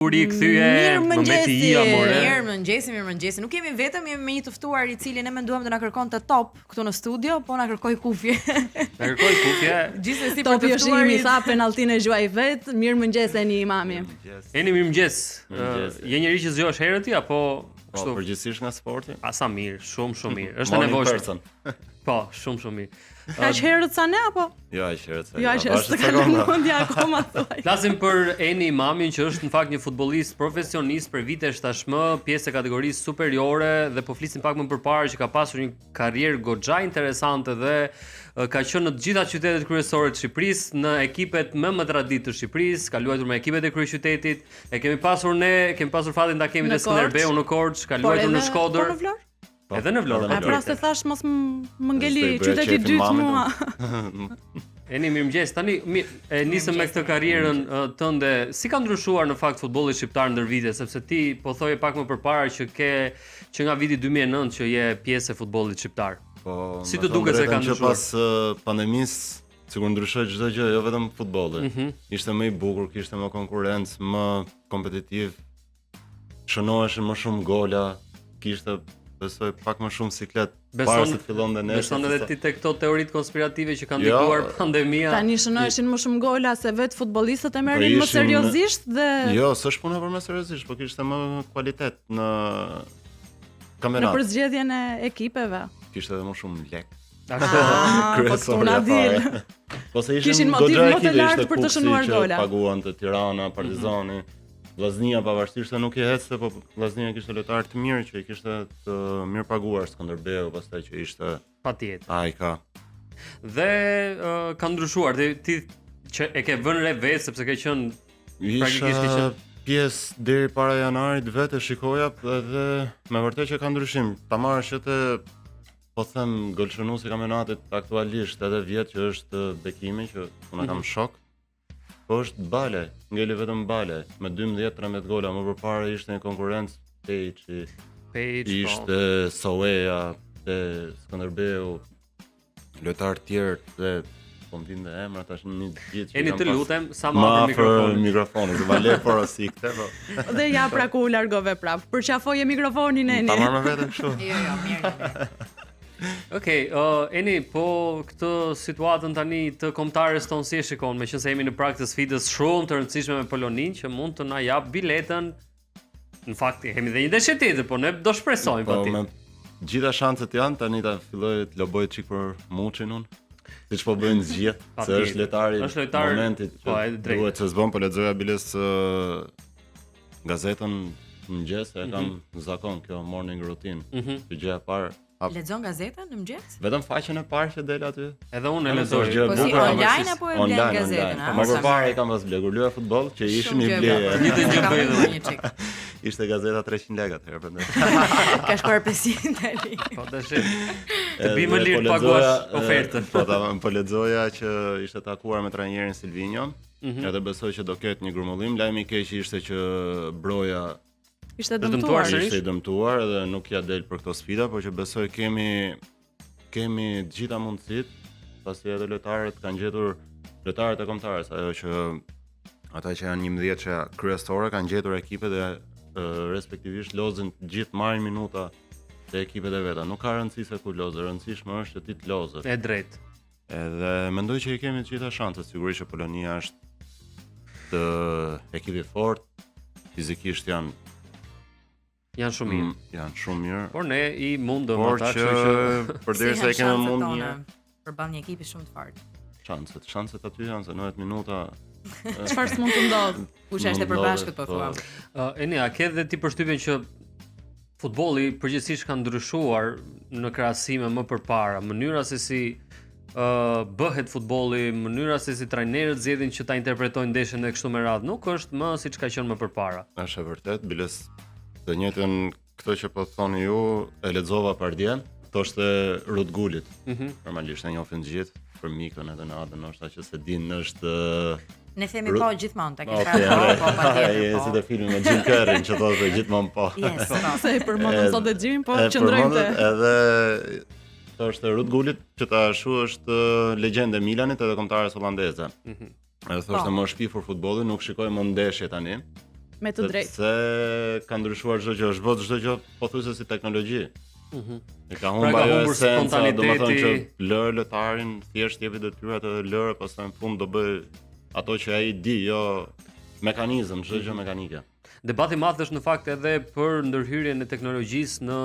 Uri kthye momenti i amore. Mirëmëngjesi. Nuk kemi vetëm, jemi me një të ftuar i cili ne menduam të na kërkonte top këtu në studio, po na kërkoi kufje. Na kërkoi kufje. Gjithsesi për Topi të është ftuar imi, sa penalltin e gjuaj vet. Mirëmëngjes Eni Imami. Eni mirëmëngjes. Je njëri që zgjohesh herët apo kështu? Po, përgjithsisht nga sporti. Asa mirë, shumë mirë. Është e nevojshme. Po, shumë mirë. Kaq herët sa ne apo? Jo, aq herët sa. Jo, aq herët sa mundja akoma thuaj. Flasim për Eni Imamin që është në fakt një futbollist profesionist për vitesh tashmë, pjesë e kategorisë superiore dhe po flisim pak më përpara që ka pasur një karrierë goxha interesante dhe ka qenë në të gjitha qytetet kryesore të Shqipërisë, në ekipet më të raditë të Shqipërisë, ka luajtur me ekipet e kryeqytetit. E kemi pasur fatin ta kemi në Skënderbeu në Korçë, ka luajtur në Shkodër. Edhe në Vlorë. Pra se thash mos më ngeli qyteti i dytë mua. Eni mirëmëngjes. Tani nisëm me këtë karrierën tënde. Si ka ndryshuar në fakt futbolli shqiptar ndër vite, sepse ti po thoje pak më përpara që nga viti 2009 që je pjesë e futbollit shqiptar. Po. Si të duket se ka ndryshuar? Pas pandemisë sigur ndryshoi çdo gjë, jo vetëm futbolli. Ishte më i bukur, kishte më konkurrencë, më kompetitiv. Shënoheshin më shumë gola, kishte besoj pak më shumë siklet para se fillon dhe nesër. Beson edhe ti tek këto teoritë konspirative që kanë ndikuar pandemia. Tani shënoheshin më shumë gola se vetë futbollistët e merrin më seriozisht dhe Jo, s'është puna për më seriozisht, por kishte më kualitet në kampionat. Në përzgjedhjen e ekipeve. Kishte edhe më shumë lek. Kryesor dil. Po se ishin motiv goxha më të lartë për të shënuar gola. Paguan të Tirana, Partizani. Vllaznia pavarësisht se nuk i ecste, po Vllaznia kishte lojtarë të mirë që i kishte të mirë paguar Skënderbeu, pastaj që ishte patjetër. Ai ka. Dhe ka ndryshuar, ti që e ke vënë re vetë sepse ke qenë praktikisht pjesë deri para janarit vetë shikoja dhe me vërtet që ka ndryshim. Ta marrësh edhe po them golshënuesi i kampionatit aktualisht edhe vjet që është Bekimi që unë kam shok. Po është Bale, ngeli vetëm Bale, me 12-13 gola, më përpara ishte një konkurrencë Page, ishte Soea, te Skënderbeu, lojtarë tjerë dhe po më vjen emra tash në një ditë. Eni të lutem, sa më afër mikrofonit, do vale porosi këtë po. Dhe ja pra ku u largove prap. Përqafoje mikrofonin Eni. Ta marrë vetëm kështu. Jo, mirë. Okej, Eni, po këtë situatën tani të kombëtarës tonë si e shikon, meqense jemi në prag të sfidës shumë të rëndësishme me Polonin që mund të na jap biletën. Në fakt kemi dhe një ndeshje tjetër, po ne do shpresojmë patjetër. Po me gjitha shanset janë tani ta filloj të loboj çik për Muçin unë. Siç po bëjnë zgjedh, se është lojtari i momentit. Po, duhet të zbon, po lexoja biles gazetën mëngjes, e kam zakon kjo morning routine. Që gjëja e parë Lexon gazetën në mëngjes? Vetëm faqen e parë që del aty. Edhe unë e lexoj. Po si online apo e blen gazetën? Më përpara e kam pas blegur luaj futboll që ishin i bleje. Një të gjë bëj një çik. Ishte gazeta 300 lekë atëherë prandaj. Ka shkuar 500 tani. Po tash. Të bëjmë lirë të paguash ofertën. Po lexoja që ishte takuar me trajnerin Silvinho. Edhe besoj që do ketë një grumullim. Lajmi i keq ishte që Broja ishte dëmtuar edhe nuk ja del për këto sfida, por që besoj kemi të gjitha mundësitë, pasi edhe lojtarët kanë gjetur lojtarët e kombëtarës, ajo që ata që janë 11 që kryesore kanë gjetur ekipet dhe respektivisht lozën gjithë marrin minuta te ekipet e veta. Nuk ka rëndësi se ku lozë, rëndësishme është që ti të lozësh. E drejtë. Edhe mendoj që i kemi të gjitha shanset, sigurisht që Polonia është ekip i fortë, fizikisht janë shumë mirë. Janë shumë mirë. Por ne i mundëm ata që përderisa e kemi mundje përballë një ekipi shumë të fortë. Shanset aty janë se 90 minuta. Çfarë s'mund të ndodh? Kush është e përbashkët po thuam. Eni, a ke dhe ti përshtypjen që futbolli përgjithsisht ka ndryshuar në krahasim me më përpara, mënyra se si bëhet futbolli, mënyra se si trajnerët zgjedhin që ta interpretojnë ndeshjen e kështu me radhë, nuk është më siç ka qenë më përpara. Është e vërtet, biles të njëjtën këto që po thoni ju e lexova pardje, thoshte Rudgulit. Normalisht e njohin të gjithë për mikën edhe në Adën, ndoshta që se din është ne themi po gjithmonë tek po patjetër. Si të filmi me Jim Carrey që thoshte gjithmonë po. Se i përmendën sot e Jimin, po qëndrojmë. Edhe thoshte Rudgulit që tashu është legjendë e Milanit edhe kombëtarës hollandeze. Edhe thoshte më shpifur futbolli, nuk shikoj më ndeshje tani. Me të drejtë. Se ka ndryshuar çdo gjë, është bërë çdo gjë pothuajse si teknologji. E ka Pra humbur ka ajo humbur esenca, domethënë që spontaniteti. lër lojtarin, thjesht jepi detyrat e lër, pastaj në fund do bëj ato që ai di, jo mekanizëm, çdo gjë mekanike. Debati i madh është në fakt edhe për ndërhyrjen e teknologjisë në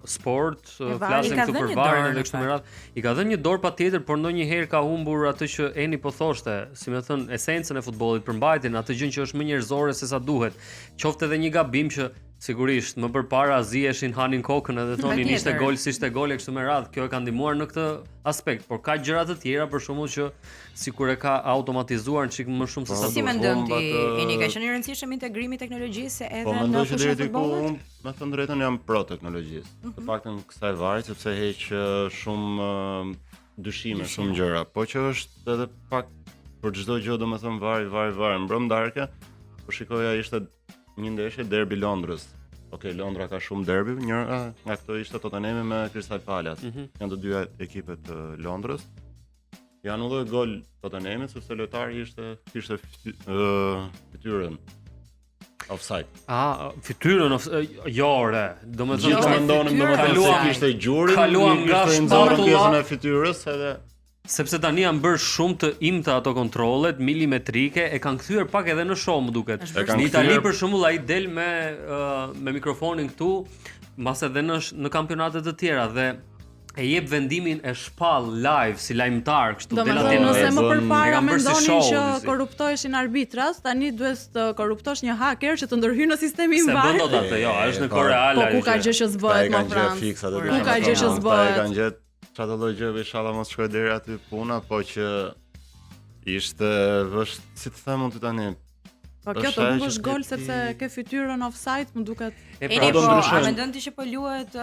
sport, varet. flasim I ka këtu dhënë për një varin dorë, edhe në kështu me fakt. radhë. I ka dhënë një dorë patjetër, por ndonjëherë ka humbur atë që Eni po thoshte, si më thën, esencën e futbollit, përmbajtjen, atë gjë që është më njerëzore se sa duhet. Qoftë edhe një gabim që sigurisht më përpara ziheshin hanin kokën edhe thonin Patjetër. ishte gol, si ishte gol e kështu me radhë. Kjo e ka ndihmuar në këtë aspekt, por ka gjëra të tjera për shkakun që sikur e ka automatizuar çik më shumë se sa Si duhet. mendon ti, Humbat, Eni, ka qenë i rëndësishëm integrimi i teknologjisë edhe Po në mendoj që fushën deri e diku futbollit? unë, me thënë drejtën, jam pro teknologjisë. Të paktën kësaj vari sepse heq shumë dyshime, shumë gjëra. Po që është edhe pak për çdo gjë, domethënë vari. Mbrëm darkë, po shikoja ishte një ndeshje derbi Londrës. Okej, Londra ka shumë derbi, njëra nga këto ishte Tottenhami me Crystal Palace. Janë të dyja ekipet të Londrës. Ja anulloi gol Tottenhamit sepse lojtari kishte fytyrën offside. Fytyrën jo re. Domethënë Gjithë me mendonin fytyrën domethënë se offside. kishte gjurin, Kaluam nga ishte nxorë shpatulla. pjesën e fytyrës edhe sepse tani janë bërë shumë të imta ato kontrollet milimetrike, e kanë kthyer pak edhe në show, më duket. Është E kanë Në Itali kthyer- për shembull ai del me mikrofonin këtu, mbas edhe në kampionate të tjera dhe e jep vendimin e shpall live si lajmtar kështu Do me del thënë, atje në nëse vezë. më bën- e përpara kanë bërë si mendonin show, që si. korruptoheshin arbitras, tani duhet të korruptosh një hacker që të ndërhyjë në sistemin Se bën VAR. dot atë, jo, është në po, kohë reale. Po ku ajo ka gjë. gjë që ata s'bëhet e më kanë gjetë Francë? fiksa aty. Ku ka gjë që Ata s'bëhet? e kanë gjetë çfarë do lloj gjëve, inshallah mos shkoj deri aty puna, po që ishte është si të them unë tani. Po kjo Është të ajo bësh që gol ti- sepse ke fytyrën offside, më duket. E Eni, pra, do po, ndryshojnë. a mendon ti që po luhet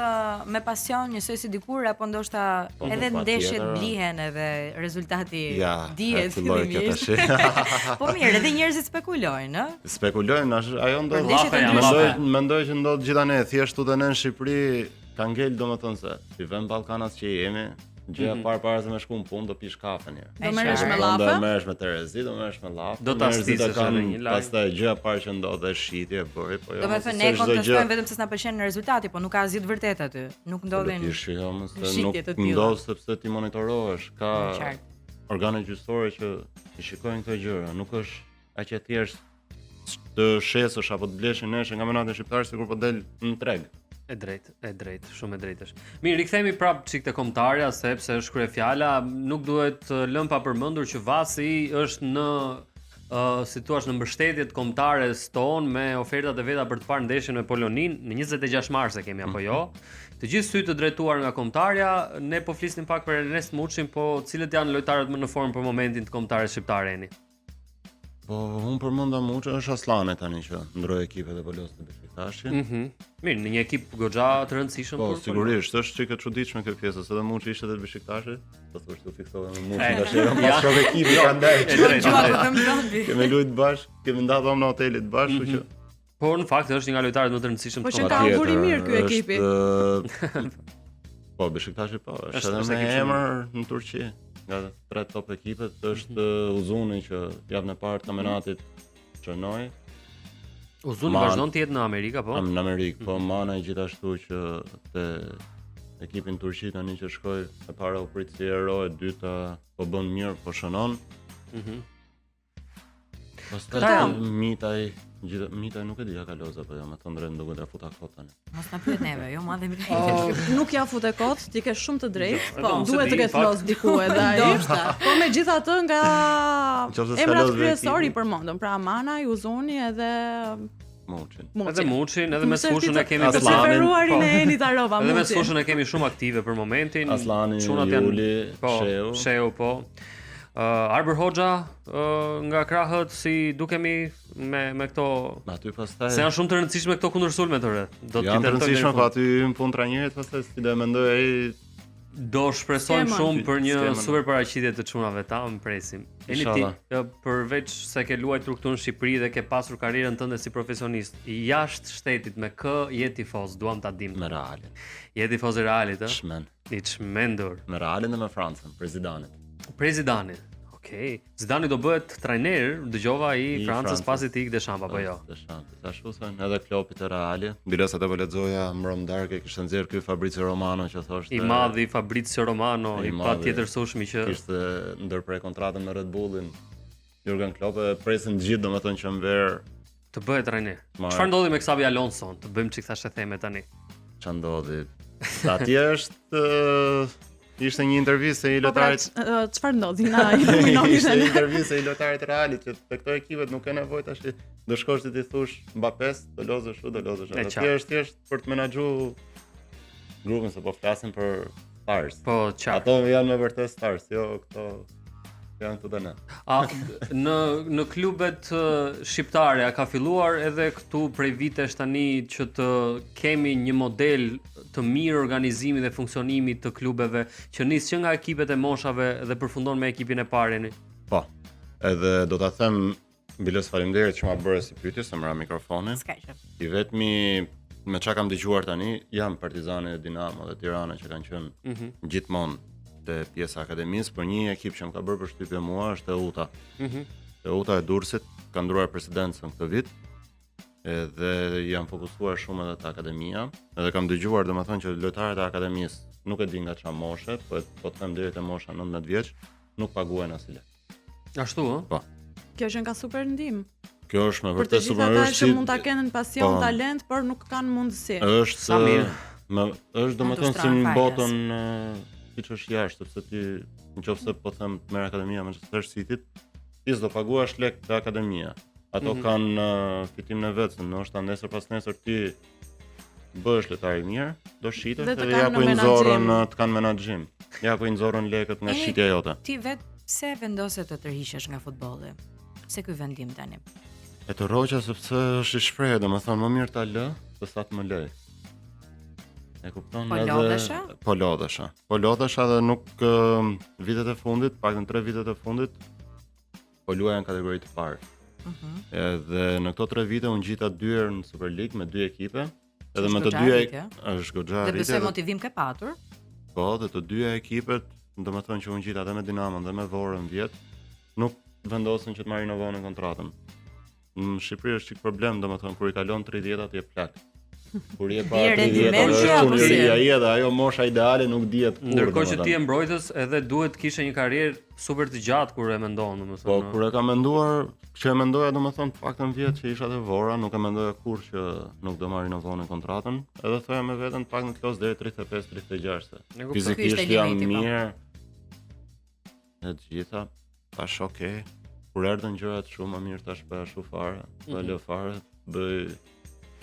me pasion njësoj si dikur apo ndoshta Po, edhe po, ndeshjet patjetër. blihen edhe rezultati Ja, dihet filloi kjo fillimisht. tash. Po mirë, edhe njerëzit spekulojnë, ë? Spekulojnë, ajo ndodh. Për ndeshje të Mendoj që ndodh gjithanë, thjesht tu në Shqipëri ka ngel domethënë se si vend Ballkanas që jemi, gjëja para se me shku në punë do pish kafe një. Do merresh me qartë. llafe? Do merresh me Terezi, do merresh me llafe. Do ta njerëzit stisësh kanë, edhe një lajm. Pastaj gjëja parë që ndodh është shitje e bëri, po jo. Do me mos thënë, se ne çdo kontestojmë gjë- vetëm se s'na pëlqen rezultati, po nuk ka asgjë të vërtetë aty. Nuk ndodhin. Do pish, jo, mos se nuk shitje të tilla. ndodh sepse ti monitorohesh, ka Qartë. organe gjyqësore që i shikojnë këto gjëra, nuk është aq e thjesht të shesësh apo të blesh nesh nga kampionati shqiptar sikur po del në treg. E drejt, shumë e drejtë është. Mirë, rikthehemi prapë çik te kombëtarja sepse është kryefjala, nuk duhet lëm pa përmendur që Vasi është në si thua në mbështetje të kombëtares tonë me ofertat e veta për të parë ndeshjen me Polonin në 26 mars e kemi apo jo. Të gjithë sytë të drejtuar nga kombëtarja, ne po flisnim pak për Ernest Muçin, po cilët janë lojtarët më në formë për momentin të kombëtares shqiptare Eni? Po unë përmenda Muçi është Aslani tani që ndroi ekipet e Polos të Beşiktaşit. Mirë, në një ekip goxha të rëndësishëm Po për sigurisht është çike e çuditshme kjo pjesë, se edhe Muçi ishte te Beşiktaşi, po thosh tu fiksove me E, Muçin tash ja. pas shok ekipi ka ndaj. E drejtë. Gjua po them zombi. Kemi luajt bashk, kemi ndarë dhomë në hotelit bashkë, kështu që Po në fakt është një nga lojtarët më të rëndësishëm Po të që kombëtares. ka auguri mirë ky ekipi. Po Beşiktaşi po, është Është edhe me ekip shumë emër në Turqi. Nga 3 top ekipet është Uzuni që javën e parë të kampionatit çrnoi. Uzuni Man- vazhdon të jetë në Amerikë apo? Në Amerikë, po Mana gjithashtu që te ekipin Turqi tani që shkoi e para u prit si hero, e dyta po bën mirë, po shënon. Pastaj Këta- Mitaj nuk e di ja ka loza po jo, me thënë drejt duket ja futa kot tani. Mos na pyet neve, jo ma dhe mi Nuk ja fut e kot, ti ke shumë të drejtë, Jo, po edhe unë se duhet di, të ketë fakt. los diku edhe ai. Ndoshta. Po megjithatë nga Nëse s'ka emrat los dhe kryesor i ekipi. përmendëm, pra Manaj, Uzuni edhe Muçin. Edhe Muçi. Muçin, edhe me Mëse sfushën e ti kemi të Aslanin, preferuarin po. e Enit Arova, Edhe me Muçi. sfushën e kemi shumë aktive për momentin. Aslani, Çunat Juli, po, Sheu. Sheu po. Arber Hoxha nga krahët si dukemi me këto Aty pastaj se janë shumë të rëndësishme këto kundërsulme të re. Do t'i janë të tentojmë rëndësishme, deri po në aty në punë trajnerit pastaj si do e mendoj ai Do shpresojmë Skemën. shumë për një Skemën. super paraqitje të çunave ta, më presim. Eni ti, Inshallah. përveç se ke luajtur këtu në Shqipëri dhe ke pasur karrierën tënde si profesionist, jashtë shtetit me kë je tifoz, duam ta dim. me Realin. Je tifoz i Realit, ë? Shmen. I çmendur. Me Realin dhe me Francën, Prezidanit. Prezidani. Okej. Zidane do bëhet trajner, dëgjova i Francës pasi ti ikë Deschamps apo jo? Deschamps, ashtu thënë, edhe Klopit e Reali. Biles atë po lexoja mbrëm darkë kishte nxjerr ky Fabrizio Romano që thoshte I madhi Fabrizio Romano, i patjetërsueshmi që kishte ndërprer kontratën me Red Bullin. Jurgen Klopp e presin të gjithë domethënë që mber të bëhet trajner. Çfarë ndodhi me Xabi Alonso? Të bëjmë çik thashë theme tani. Ç'a ndodhi? Atje është ishte një intervistë i lojtarit. Çfarë ndodhi? Na illuminoni Ishte një intervistë i lojtarit Realit që te këto ekipet nuk ka nevojë tash do shkosh ti thush Mbappes, do lozësh kështu, do lozësh atë. Atje është thjesht për të menaxhu grupin, se po flasin për stars. Po qartë. Ato janë me vërtet stars, jo këto janë këtu tani. A në klubet shqiptare a ka filluar edhe këtu prej vitesh tani që të kemi një model të mirë organizimi dhe funksionimi të klubeve që nis që nga ekipet e moshave dhe përfundon me ekipin e parë? Po. Edhe do ta them Biles faleminderit që ma bëre si pyetje se mëra mikrofonin. S'ka gjë. I vetmi me çka kam dëgjuar tani janë Partizani, Dinamo dhe Tirana që kanë qenë gjithmonë te pjesa e akademisë, por një ekip që më ka bërë përshtypje mua është Teuta. Teuta e Durrësit ka ndruar presidencën këtë vit. Edhe janë fokusuar shumë edhe te akademia, edhe kam dëgjuar domethënë që lojtarët e akademisë nuk e di nga çfarë moshe, po të them deri te mosha 19 vjeç, nuk paguhen as lek. Ashtu ë? Po. Kjo që ka super ndihmë. Kjo është me Për të vërtet gjithë super ata që mund ta kenë pasion, talent, por nuk kanë mundësi. Është është domethënë si në fare, botën siç është jashtë, sepse ti nëse po them merr akademia Manchester City, ti s'do paguash lek te akademia. Ato kanë fitimin e vet, ndoshta nesër pas nesër ti bëhesh lojtar i mirë, do shitesh Dhe të edhe kanë japo në i nxorën menaxhim. të kanë menaxhim. Japo i nxorën lekët nga shitja jote. Ti vet pse vendose të tërhiqesh nga futbolli? Se ky vendim tani? E të rroqa sepse është i shprehë, domethënë më mirë ta lë se sa të më lej. E kupton Po edhe lodhesha? Po lodhesha. Po lodhesha dhe nuk vitet e fundit, paktën 3 vitet e fundit po luaja në kategori të parë. Edhe në këto 3 vite unë gjita 2 herë në Super League me 2 ekipe, edhe me të dyja është goxha Dhe rritje. besoj motivim ke patur. Po, dhe të dyja ekipet, domethënë që unë gjita edhe me Dinamon dhe me Vorën vjet, nuk vendosen që të marrin Novonën kontratën. Në Shqipëri është çik problem, domethënë kur i kalon 30-at je plak. Kur je pa 30-at është punëria edhe ajo mosha ideale nuk dihet kur. Ndërkohë që ti e mbrojtës edhe duhet kishe një karrierë super të gjatë kur e mendon, domethënë. Po kur e ka menduar, që e mendoja domethënë paktën vjet që isha te Vora, nuk e mendoja kurrë që nuk do marrin Novonën kontratën, edhe thoya me veten paktën të los deri 35-36 se. Fizikisht jam mirë. E gjitha, tash okay. Kur erdhën gjërat shumë më mirë tash bëja ashtu fare, po lë fare, bëj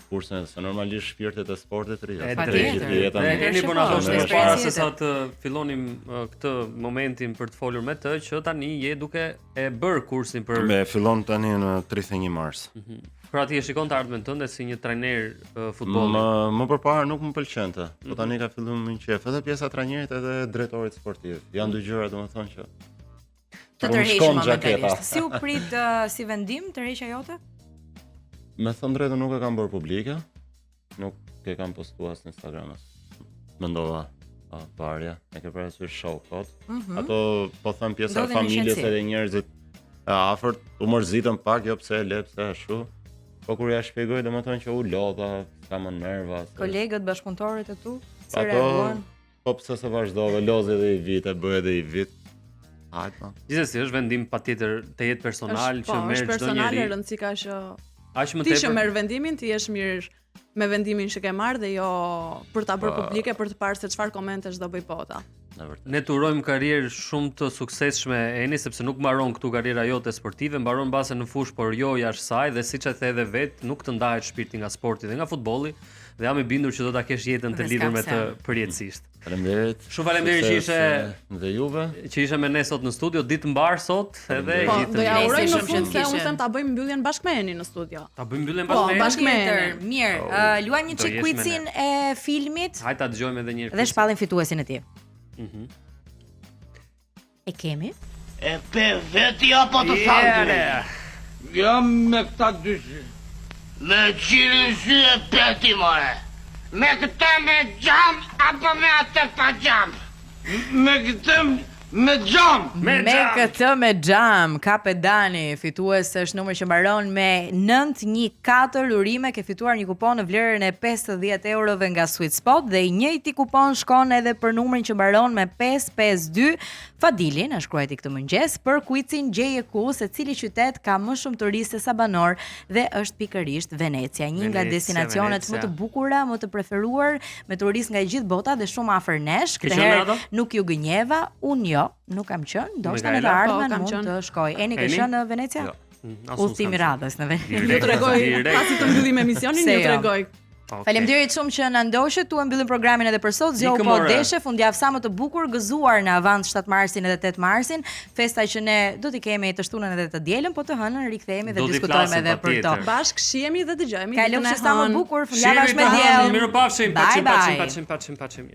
kurse se normalisht shpirtet e sportit rria. Keni po na thoshte para se sa të fillonim këtë momentin për të folur me të që tani je duke e bër kursin për Me fillon tani në 31 mars. Pra ti e shikon të ardhmen tënde si një trajner futbolli. Më përpara nuk më pëlqente, po tani ka filluar më qef, edhe pjesa e trajnerit edhe drejtorit sportiv. Janë dy gjëra domethënë që të tërheqsh momentalisht. Si u prit si vendim tërheqja jote? Me thënë drejtën nuk e kam bërë publike, nuk e kam postuar në Instagram. Mendova, parja, e ke parasysh show-kot. Ato po them pjesa e familjes edhe njerëzit e afërt u mërzitën pak, jo pse e le, pse ashtu. Po kur ja shpjegoj domethënë që u lodha, kam nerva. Kolegët, bashkëpunëtorët e tu, si ato, reaguan? Po pse se vazhdove, lozi edhe i vit, e bëj edhe i vit. Hajde. Gjithsesi është vendim patjetër të jetë personal që merr çdo njeri. Është personale, rëndësi ka që aq më ti tepër. që merr vendimin, ti jesh mirë me vendimin që ke marrë dhe jo për ta bërë publike për të parë se çfarë komentesh do bëj bota. Ne të urojmë karrierë shumë të suksesshme Eni, sepse nuk mbaron këtu karriera jote sportive, mbaron mbase në fushë, por jo jashtë saj dhe siç e the edhe vet, nuk të ndahet shpirti nga sporti dhe nga futbolli dhe jam i bindur që do ta kesh jetën të lidhur me të përjetësisht. Faleminderit. Shumë faleminderit që ishe dhe juve, që ishe me ne sot në studio, ditë mbar sot edhe gjithë. Do ja uroj në shumë fund se unë them ta bëjmë mbylljen bashkë me Enin në studio. Ta bëjmë mbylljen bashkë me Enin. Mirë, luajmë një çik quizin e filmit. Hajde ta dëgjojmë edhe një herë. Dhe shpallim fituesin e tij. E kemi? E pe veti apo të salti? Jam me këta dy sy. Me qilin sy e peti, more. Me këta me gjam, apo me atë pa gjam. Me këta me xham. Me këtë me xham, Kapedani, fitues është numri që mbaron me 914 urime, ke fituar një kupon në vlerën e 50 eurove nga Sweet Spot dhe i njëjti kupon shkon edhe për numrin që mbaron me 552. Fadili na shkruajti këtë mëngjes për kuicin gjeje ku se cili qytet ka më shumë turistë sa banor dhe është pikërisht Venecia, një nga destinacionet më të bukura, më të preferuar me turistë nga gjithë bota dhe shumë afër nesh. Këtë herë nuk ju gënjeva, unë jo, nuk kam qenë, ndoshta në të ardhmen mund të shkoj. Eni ke qenë në Venecia? Udhëtimi radhës në Venecia. Ju tregoj pasi të mbyllim emisionin, ju tregoj. Faleminderit shumë që na ndoqët, tu e mbyllim programin edhe për sot. Zgjo po deshe fundjavë sa më të bukur, gëzuar në avant 7 marsin edhe 8 marsin, festa që ne do t'i kemi të shtunën edhe të dielën, po të hënën rikthehemi dhe diskutojmë edhe për to. Bashk shihemi dhe dëgjojmë. Kalofshi sa më bukur, fundjava është me diell. Mirupafshim, paçim.